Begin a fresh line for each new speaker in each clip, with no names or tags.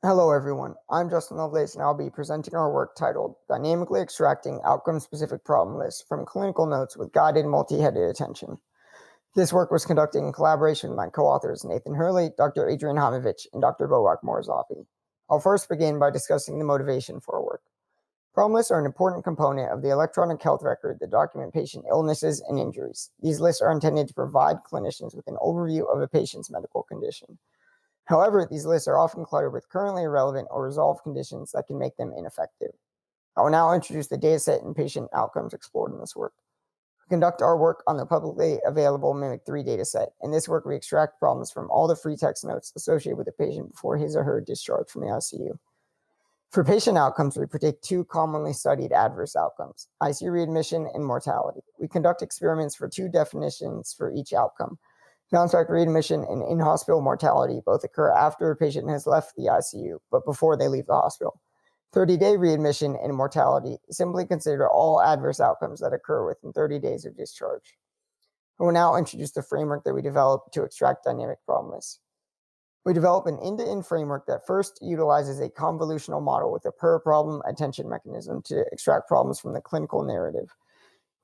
Hello everyone, I'm Justin Lovelace and I'll be presenting our work titled Dynamically Extracting Outcome-Specific Problem Lists from Clinical Notes with Guided Multi-Headed Attention. This work was conducted in collaboration with my co-authors Nathan Hurley, Dr. Adrian Hamovich, and Dr. Bobak Morzavi. I'll first begin by discussing the motivation for our work. Problem lists are an important component of the electronic health record that document patient illnesses and injuries. These lists are intended to provide clinicians with an overview of a patient's medical condition. However, these lists are often cluttered with currently irrelevant or resolved conditions that can make them ineffective. I will now introduce the dataset and patient outcomes explored in this work. We conduct our work on the publicly available MIMIC3 dataset. In this work, we extract problems from all the free text notes associated with the patient before his or her discharge from the ICU. For patient outcomes, we predict two commonly studied adverse outcomes, ICU readmission and mortality. We conduct experiments for two definitions for each outcome. Bounce-back readmission and in-hospital mortality both occur after a patient has left the ICU, but before they leave the hospital. 30-day readmission and mortality simply consider all adverse outcomes that occur within 30 days of discharge. I will now introduce the framework that we developed to extract dynamic problem lists. We develop an end-to-end framework that first utilizes a convolutional model with a per-problem attention mechanism to extract problems from the clinical narrative.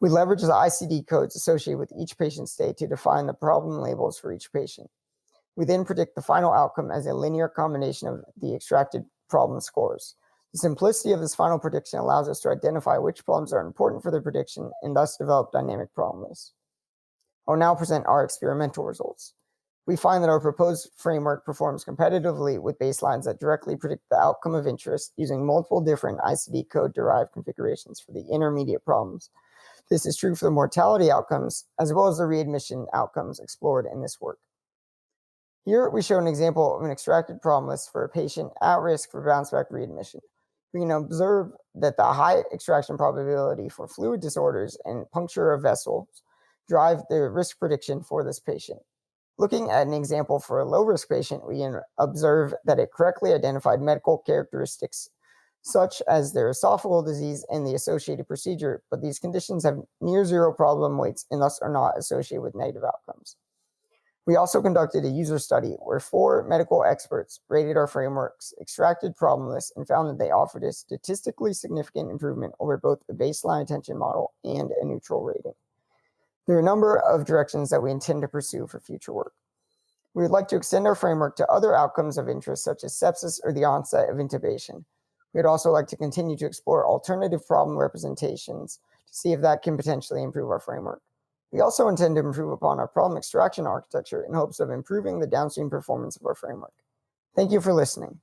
We leverage the ICD codes associated with each patient's stay to define the problem labels for each patient. We then predict the final outcome as a linear combination of the extracted problem scores. The simplicity of this final prediction allows us to identify which problems are important for the prediction and thus develop dynamic problem lists. I will now present our experimental results. We find that our proposed framework performs competitively with baselines that directly predict the outcome of interest using multiple different ICD code-derived configurations for the intermediate problems. This is true for the mortality outcomes, as well as the readmission outcomes explored in this work. Here we show an example of an extracted problem list for a patient at risk for bounce-back readmission. We can observe that the high extraction probability for fluid disorders and puncture of vessels drive the risk prediction for this patient. Looking at an example for a low-risk patient, we can observe that it correctly identified medical characteristics such as their esophageal disease and the associated procedure, but these conditions have near zero problem weights and thus are not associated with negative outcomes. We also conducted a user study where 4 medical experts rated our framework's extracted problem lists and found that they offered a statistically significant improvement over both a baseline attention model and a neutral rating. There are a number of directions that we intend to pursue for future work. We would like to extend our framework to other outcomes of interest such as sepsis or the onset of intubation. We'd also like to continue to explore alternative problem representations to see if that can potentially improve our framework. We also intend to improve upon our problem extraction architecture in hopes of improving the downstream performance of our framework. Thank you for listening.